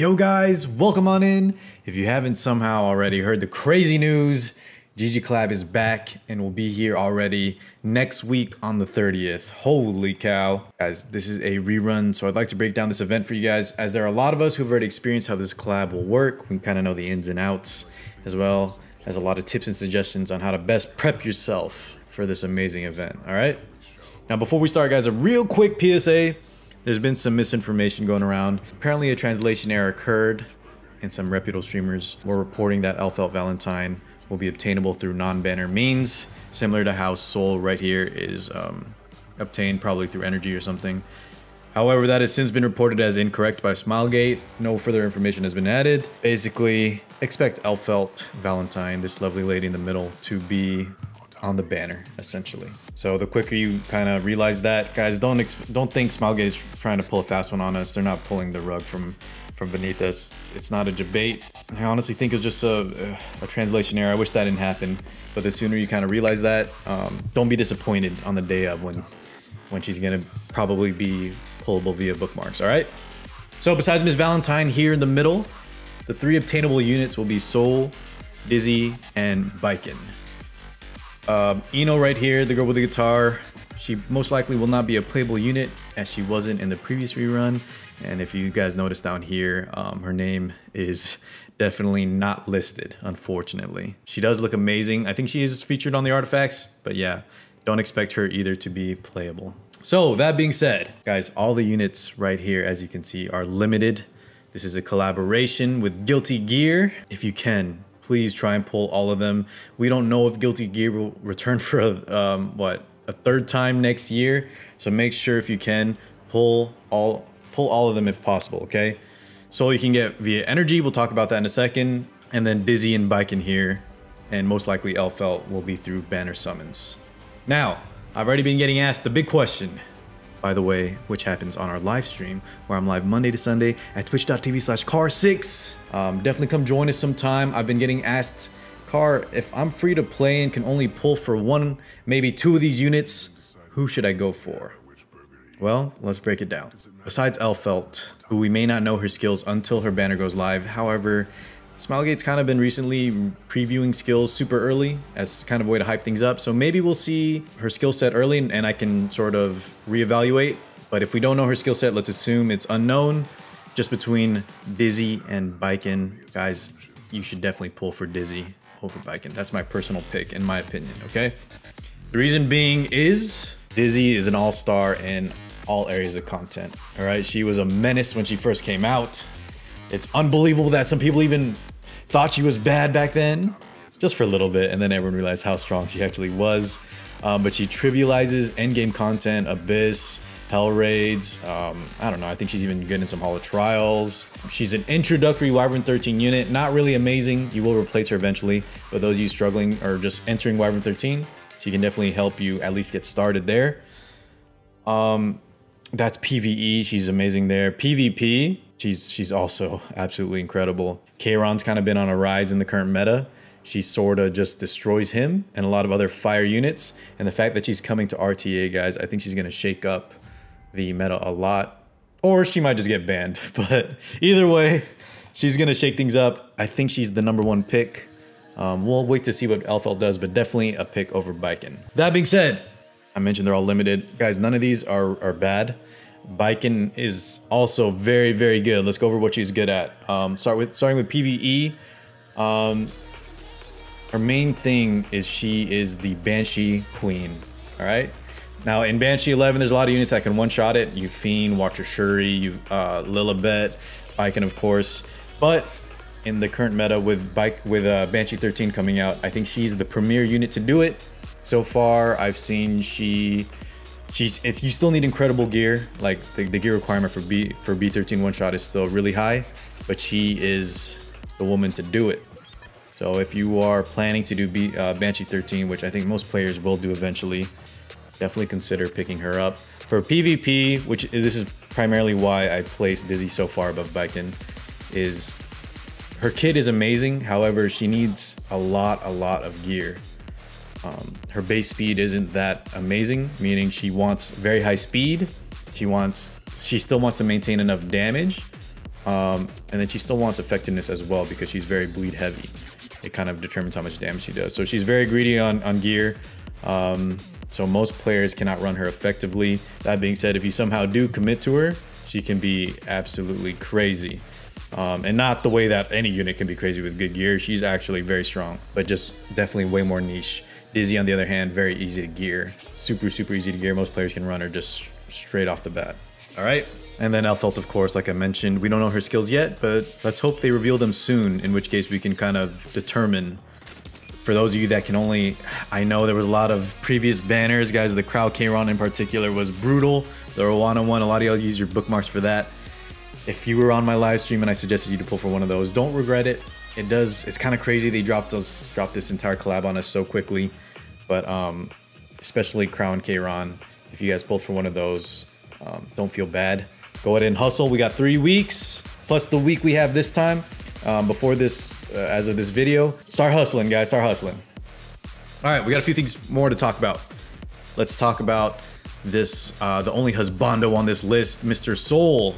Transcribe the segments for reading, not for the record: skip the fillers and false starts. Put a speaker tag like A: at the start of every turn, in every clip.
A: Yo guys, welcome on in. If you haven't somehow already heard the crazy news, Collab is back and will be here already next week on the 30th. Holy cow. Guys, this is a rerun, so I'd like to break down this event for you guys, as there are a lot of us who've already experienced how this collab will work. We kind of know the ins and outs, as well as a lot of tips and suggestions on how to best prep yourself for this amazing event, all right? Now, before we start, guys, a real quick PSA. There's been some misinformation going around. Apparently a translation error occurred, and some reputable streamers were reporting that Elfelt Valentine will be obtainable through non-banner means, similar to how Soul right here is obtained probably through energy or something. However, that has since been reported as incorrect by Smilegate. No further information has been added. Basically, expect Elfelt Valentine, this lovely lady in the middle, to be on the banner, essentially. So the quicker you kind of realize that, guys, don't think Smilegate is trying to pull a fast one on us. They're not pulling the rug from beneath us. It's not a debate. I honestly think it was just a translation error. I wish that didn't happen, but the sooner you kind of realize that, don't be disappointed on the day of when she's gonna probably be pullable via bookmarks. All right. So besides Miss Valentine here in the middle, the three obtainable units will be Soul, Dizzy, and Biken. Eno right here, the girl with the guitar, she most likely will not be a playable unit as she wasn't in the previous rerun. And if you guys notice down here, her name is definitely not listed, unfortunately. She does look amazing. I think she is featured on the artifacts, but yeah, don't expect her either to be playable. So that being said, guys, all the units right here, as you can see, are limited. This is a collaboration with Guilty Gear. If you can, please try and pull all of them. We don't know if Guilty Gear will return for a third time next year. So make sure, if you can, pull all of them if possible, okay? So you can get via energy, we'll talk about that in a second. And then Dizzy and Biken here, and most likely Elfelt will be through banner summons. Now, I've already been getting asked the big question, by the way, which happens on our live stream, where I'm live Monday to Sunday at twitch.tv/car6. Definitely come join us sometime. I've been getting asked, Car, if I'm free to play and can only pull for one, maybe two of these units, who should I go for? Well, let's break it down. Besides Elfelt, who we may not know her skills until her banner goes live. However, Smilegate's kind of been recently previewing skills super early as kind of a way to hype things up. So maybe we'll see her skill set early and I can sort of reevaluate. But if we don't know her skill set, let's assume it's unknown. Just between Dizzy and Biken, guys, you should definitely pull for Dizzy over Biken. That's my personal pick, in my opinion, okay? The reason being is Dizzy is an all-star in all areas of content, all right? She was a menace when she first came out. It's unbelievable that some people even thought she was bad back then, just for a little bit, and then everyone realized how strong she actually was. But she trivializes endgame content, Abyss, Hell Raids. I don't know, I think she's even good in some Holo Trials. She's an introductory Wyvern 13 unit, not really amazing. You will replace her eventually, but those of you struggling or just entering Wyvern 13, she can definitely help you at least get started there. That's PvE, she's amazing there. PvP, she's also absolutely incredible. Kayron's kind of been on a rise in the current meta. She sort of just destroys him and a lot of other fire units. And the fact that she's coming to RTA, guys, I think she's going to shake up the meta a lot. Or she might just get banned. But either way, she's going to shake things up. I think she's the #1 pick. We'll wait to see what Elfelt does, but definitely a pick over Biken. That being said, I mentioned they're all limited. Guys, none of these are bad. Biken is also very, very good. Let's go over what she's good at. Starting with PvE. Her main thing is she is the Banshee Queen. All right. Now in Banshee 11, there's a lot of units that can one-shot it. You Fiend, Watcher Shuri, Lilibet, Biken, of course. But in the current meta with Banshee 13 coming out, I think she's the premier unit to do it. So far, I've seen you still need incredible gear. Like the gear requirement for B13 one-shot is still really high, but she is the woman to do it. So if you are planning to do Banshee 13, which I think most players will do eventually, definitely consider picking her up. For PvP, which this is primarily why I placed Dizzy so far above Biken, is her kit is amazing. However, she needs a lot of gear. Her base speed isn't that amazing, meaning she wants very high speed. She still wants to maintain enough damage, And then she still wants effectiveness as well because she's very bleed heavy. It kind of determines how much damage she does. So she's very greedy on gear. So most players cannot run her effectively. That being said, if you somehow do commit to her, she can be absolutely crazy. And not the way that any unit can be crazy with good gear. She's actually very strong, but just definitely way more niche. Dizzy, on the other hand, very easy to gear. Super, super easy to gear. Most players can run her just straight off the bat. All right. And then Elfelt, of course, like I mentioned, we don't know her skills yet, but let's hope they reveal them soon, in which case we can kind of determine. For those of you that can only, I know there was a lot of previous banners, guys. The Crowd Kayron in particular was brutal. The Rowana one, a lot of y'all use your bookmarks for that. If you were on my live stream and I suggested you to pull for one of those, don't regret it. It's kind of crazy they dropped this entire collab on us so quickly. But especially Crown Kayron, if you guys pull for one of those, don't feel bad. Go ahead and hustle. We got 3 weeks plus the week we have this time before this, as of this video. Start hustling, guys. Start hustling. All right, we got a few things more to talk about. Let's talk about this, the only husbando on this list, Mr. Soul.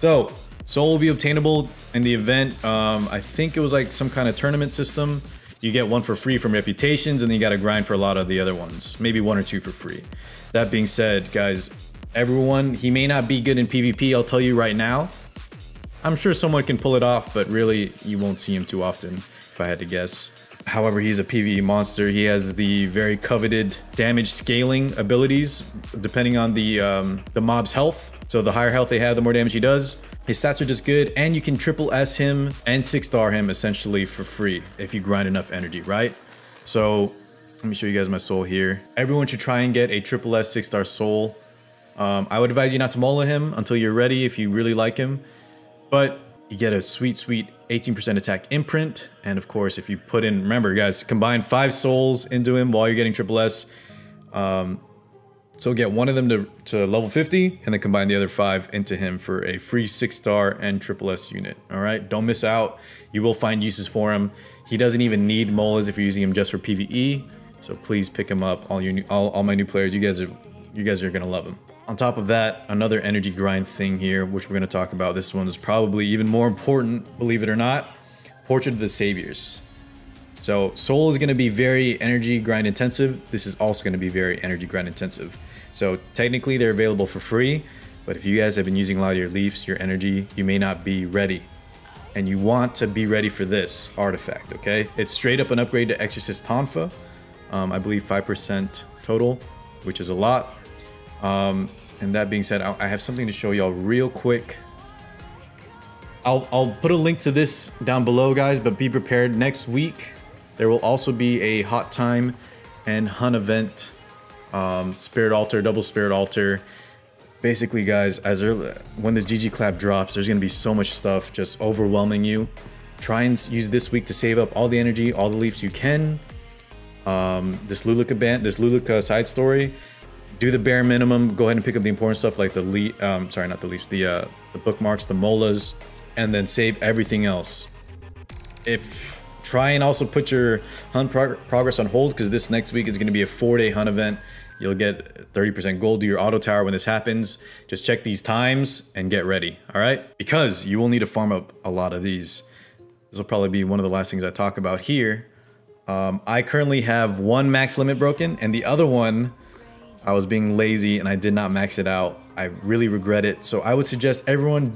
A: So, Soul will be obtainable in the event. I think it was like some kind of tournament system. You get one for free from reputations, and then you got to grind for a lot of the other ones. Maybe 1 or 2 for free. That being said, guys, everyone, he may not be good in PvP, I'll tell you right now. I'm sure someone can pull it off, but really, you won't see him too often, if I had to guess. However, he's a PvE monster. He has the very coveted damage scaling abilities, depending on the mob's health. So the higher health they have, the more damage he does. His stats are just good, and you can triple S him and 6-star him essentially for free if you grind enough energy, right? So let me show you guys my soul here. Everyone should try and get a triple S 6-star soul. I would advise you not to mola him until you're ready if you really like him. But you get a sweet, sweet 18% attack imprint. And of course, if you put in, remember guys, combine 5 souls into him while you're getting triple S. So get one of them to level 50 and then combine the other 5 into him for a free 6-star and triple S unit. All right, don't miss out. You will find uses for him. He doesn't even need molas if you're using him just for PvE. So please pick him up. All my new players, you guys are gonna love him. On top of that, another energy grind thing here, which we're gonna talk about. This one is probably even more important, believe it or not. Portrait of the Saviors. So Soul is going to be very energy grind intensive. This is also going to be very energy grind intensive. So technically they're available for free, but if you guys have been using a lot of your leafs, your energy, you may not be ready. And you want to be ready for this artifact, okay? It's straight up an upgrade to Exorcist Tonfa. I believe 5% total, which is a lot. And that being said, I have something to show y'all real quick. I'll put a link to this down below, guys, but be prepared. Next week, there will also be a Hot Time and Hunt event, Spirit Altar, double Spirit Altar. Basically, guys, when this GG Collab drops, there's gonna be so much stuff just overwhelming you. Try and use this week to save up all the energy, all the leafs you can. This Luluka side story, do the bare minimum. Go ahead and pick up the important stuff like the the bookmarks, the molas, and then save everything else. Try and also put your hunt progress on hold, because this next week is going to be a 4-day hunt event. You'll get 30% gold to your auto tower when this happens. Just check these times and get ready, all right? Because you will need to farm up a lot of these. This will probably be one of the last things I talk about here. I currently have 1 max limit broken, and the other one, I was being lazy and I did not max it out. I really regret it. So I would suggest everyone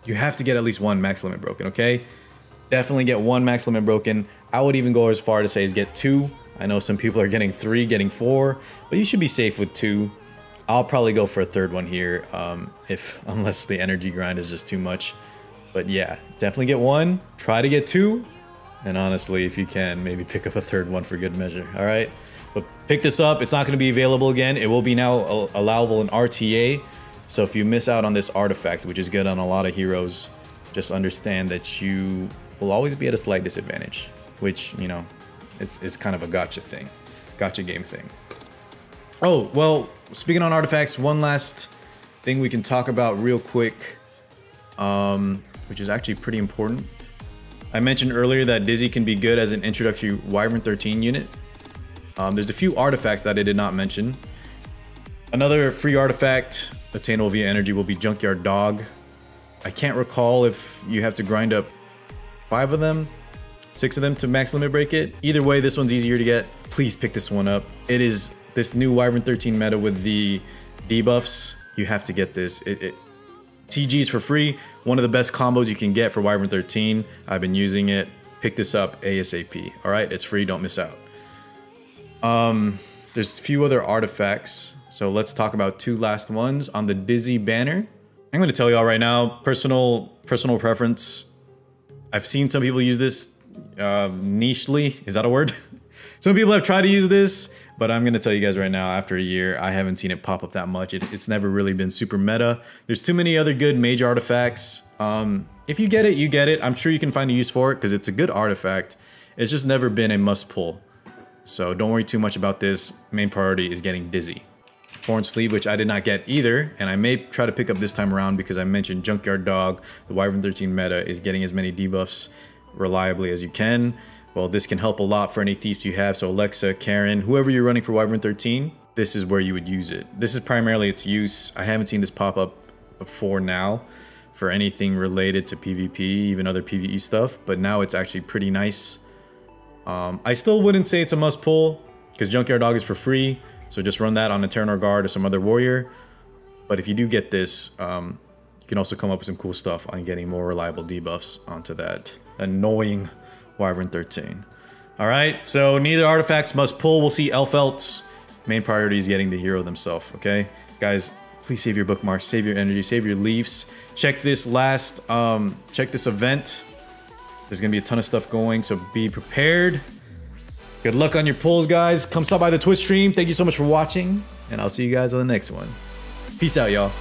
A: you have to get at least 1 max limit broken, okay? Definitely get 1 max limit broken. I would even go as far to say is get 2. I know some people are getting 3, getting 4, but you should be safe with 2. I'll probably go for a 3rd one here, unless the energy grind is just too much. But yeah, definitely get 1. Try to get 2, and honestly, if you can, maybe pick up a 3rd one for good measure. All right, but pick this up. It's not going to be available again. It will be now allowable in RTA. So if you miss out on this artifact, which is good on a lot of heroes, just understand that you will always be at a slight disadvantage, which, you know, it's kind of a gotcha game thing. Oh, well, speaking on artifacts, one last thing we can talk about real quick, which is actually pretty important. I mentioned earlier that Dizzy can be good as an introductory Wyvern 13 unit. There's a few artifacts that I did not mention. Another free artifact obtainable via energy will be Junkyard Dog. I can't recall if you have to grind up 5 of them, 6 of them to max limit break it. Either way, this one's easier to get. Please pick this one up. It is this new Wyvern 13 meta with the debuffs. You have to get this. TG's for free. One of the best combos you can get for Wyvern 13. I've been using it. Pick this up ASAP. All right, it's free. Don't miss out. There's a few other artifacts. So let's talk about 2 last ones on the Dizzy banner. I'm going to tell y'all right now, personal preference. I've seen some people use this nichely. Is that a word? Some people have tried to use this, but I'm going to tell you guys right now, after a year, I haven't seen it pop up that much. It's never really been super meta. There's too many other good mage artifacts. If you get it, you get it. I'm sure you can find a use for it because it's a good artifact. It's just never been a must pull. So don't worry too much about this. Main priority is getting Dizzy. Torn Sleeve, which I did not get either, and I may try to pick up this time around because I mentioned Junkyard Dog. The Wyvern 13 meta is getting as many debuffs reliably as you can. Well, this can help a lot for any thieves you have. So Alexa, Karen, whoever you're running for Wyvern 13, this is where you would use it. This is primarily its use. I haven't seen this pop up before now for anything related to PvP, even other PvE stuff, but now it's actually pretty nice. I still wouldn't say it's a must pull because Junkyard Dog is for free. So just run that on a Terranor Guard or some other warrior. But if you do get this, you can also come up with some cool stuff on getting more reliable debuffs onto that annoying Wyvern 13. All right, so neither artifacts must pull. We'll see Elf Elts. Main priority is getting the hero themselves, okay? Guys, please save your bookmarks, save your energy, save your leafs. Check this check this event. There's gonna be a ton of stuff going, so be prepared. Good luck on your pulls, guys. Come stop by the Twitch stream. Thank you so much for watching, and I'll see you guys on the next one. Peace out, y'all.